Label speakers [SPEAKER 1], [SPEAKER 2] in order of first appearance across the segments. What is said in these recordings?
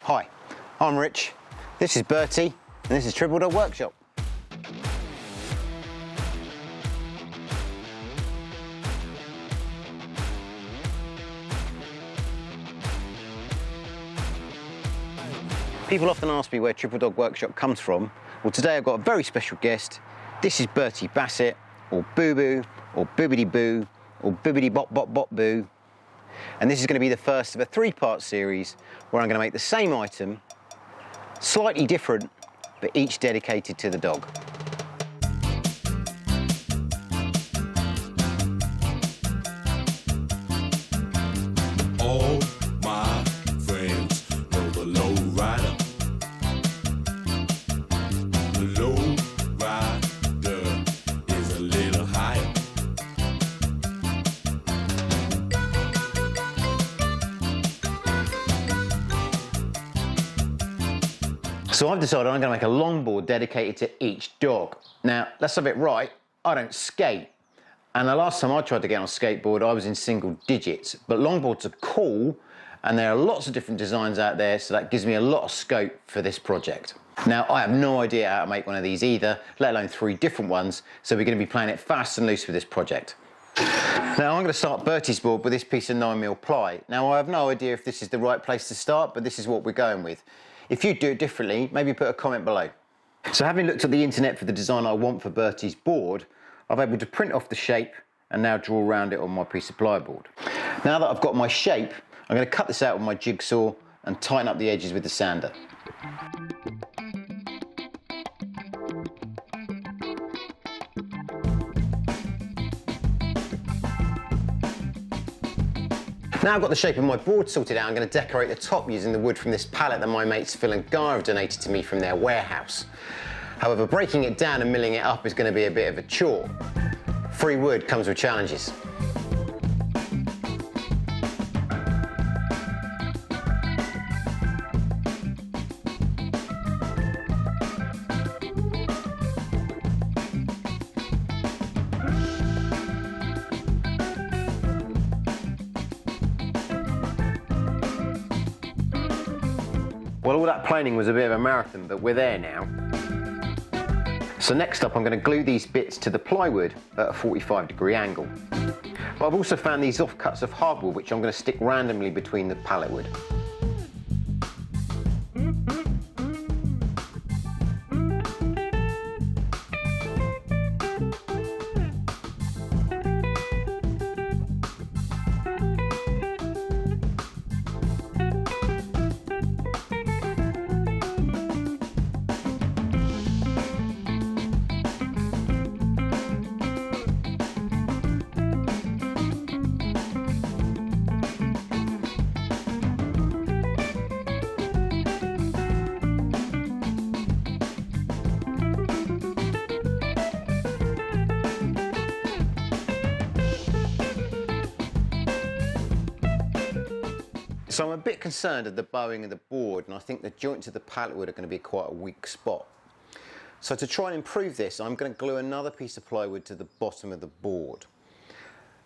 [SPEAKER 1] Hi, I'm Rich, this is Bertie, and this is Triple Dog Workshop. People often ask me where Triple Dog Workshop comes from. Well, today I've got a very special guest. This is Bertie Basset, or Boo Boo, or Boobity Boo, or Boobity Bop Bop Bop Boo. And this is going to be the first of a three-part series where I'm going to make the same item, slightly different, but each dedicated to the dog.
[SPEAKER 2] All my friends know the low rider. The low rider is a little higher.
[SPEAKER 1] So I've decided I'm going to make a longboard dedicated to each dog. Now, let's have it right, I don't skate. And the last time I tried to get on a skateboard, I was in single digits. But longboards are cool, and there are lots of different designs out there, so that gives me a lot of scope for this project. Now, I have no idea how to make one of these either, let alone three different ones, so we're going to be playing it fast and loose with this project. Now, I'm going to start Bertie's board with this piece of 9mm ply. Now, I have no idea if this is the right place to start, but this is what we're going with. If you do it differently, maybe put a comment below. So having looked at the internet for the design I want for Bertie's board, I've able to print off the shape and now draw around it on my piece of plyboard. Now that I've got my shape, I'm going to cut this out with my jigsaw and tighten up the edges with the sander. Now I've got the shape of my board sorted out, I'm going to decorate the top using the wood from this pallet that my mates Phil and Guy have donated to me from their warehouse. However, breaking it down and milling it up is going to be a bit of a chore. Free wood comes with challenges. Well, all that planing was a bit of a marathon, but we're there now. So next up, I'm going to glue these bits to the plywood at a 45-degree angle. But I've also found these offcuts of hardwood, which I'm going to stick randomly between the pallet wood. So I'm a bit concerned at the bowing of the board, and I think the joints of the pallet wood are going to be quite a weak spot. So to try and improve this, I'm going to glue another piece of plywood to the bottom of the board.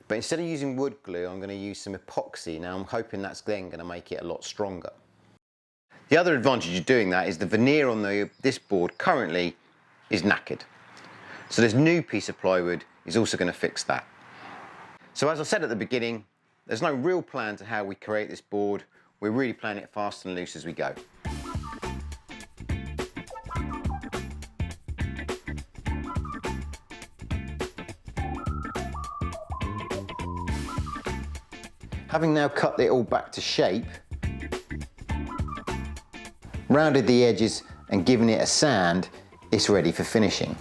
[SPEAKER 1] But instead of using wood glue, I'm going to use some epoxy. Now I'm hoping that's then going to make it a lot stronger. The other advantage of doing that is the veneer on this board currently is knackered. So this new piece of plywood is also going to fix that. So as I said at the beginning, there's no real plan to how we create this board. We're really playing it fast and loose as we go. Having now cut it all back to shape, rounded the edges and given it a sand, it's ready for finishing.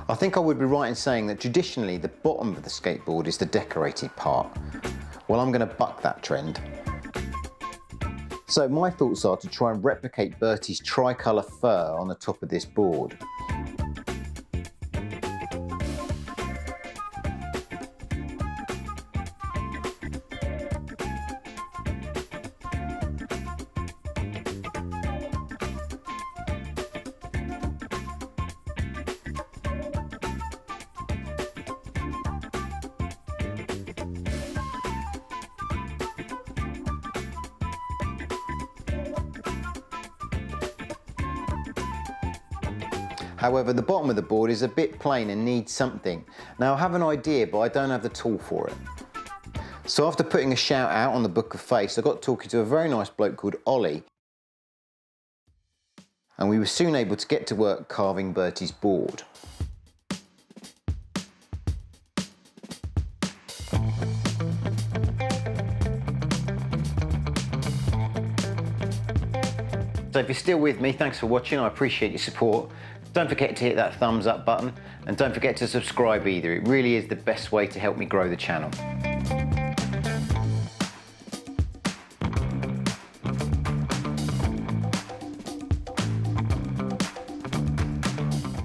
[SPEAKER 1] I think I would be right in saying that traditionally the bottom of the skateboard is the decorated part. Well, I'm going to buck that trend. So my thoughts are to try and replicate Bertie's tricolour fur on the top of this board. However, the bottom of the board is a bit plain and needs something. Now I have an idea, but I don't have the tool for it. So after putting a shout out on the Book of Face, I got talking to a very nice bloke called Ollie, and we were soon able to get to work carving Bertie's board. So if you're still with me, thanks for watching, I appreciate your support. Don't forget to hit that thumbs up button, and don't forget to subscribe either. It really is the best way to help me grow the channel.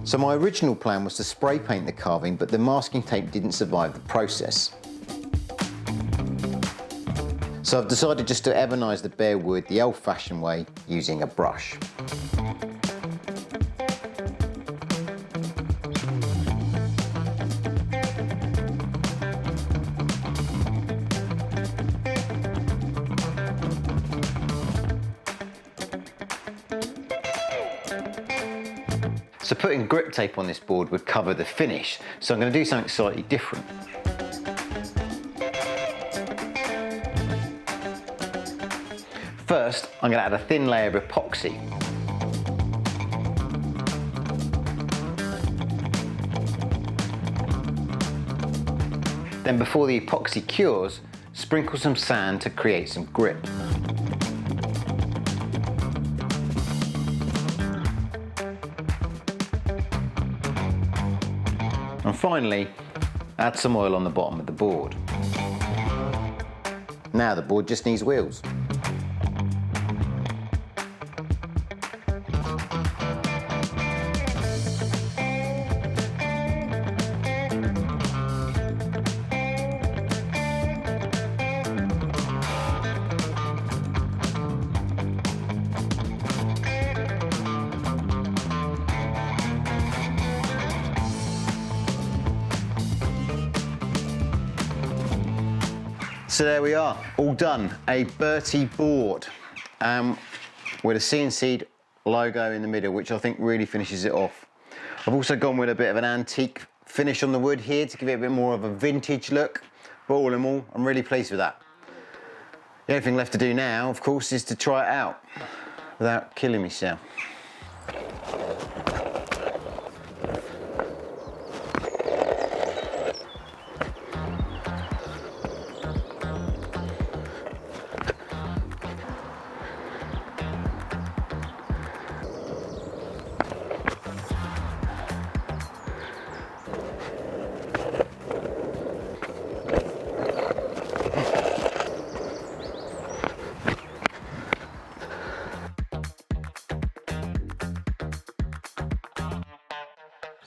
[SPEAKER 1] So my original plan was to spray paint the carving, but the masking tape didn't survive the process. So I've decided just to ebonize the bare wood the old-fashioned way, using a brush. So putting grip tape on this board would cover the finish, so I'm going to do something slightly different. First, I'm going to add a thin layer of epoxy. Then before the epoxy cures, sprinkle some sand to create some grip. And finally, add some oil on the bottom of the board. Now the board just needs wheels. So there we are, all done, a Bertie board with a CNC'd logo in the middle, which I think really finishes it off. I've also gone with a bit of an antique finish on the wood here to give it a bit more of a vintage look, but all in all, I'm really pleased with that. The only thing left to do now, of course, is to try it out without killing myself.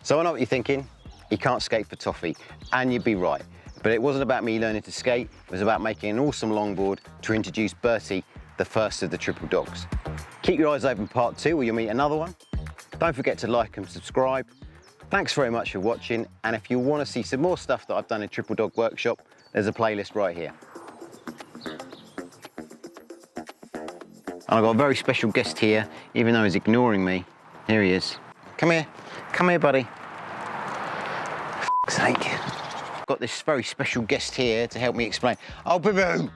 [SPEAKER 1] So I know what you're thinking, you can't skate for toffee, and you'd be right. But it wasn't about me learning to skate, it was about making an awesome longboard to introduce Bertie, the first of the Triple Dogs. Keep your eyes open part 2 where you'll meet another one. Don't forget to like and subscribe. Thanks very much for watching, and if you want to see some more stuff that I've done in Triple Dog Workshop, there's a playlist right here. And I've got a very special guest here, even though he's ignoring me. Here he is. Come here. Come here, buddy. For f***'s sake. I've got this very special guest here to help me explain. Oh, boo-boo!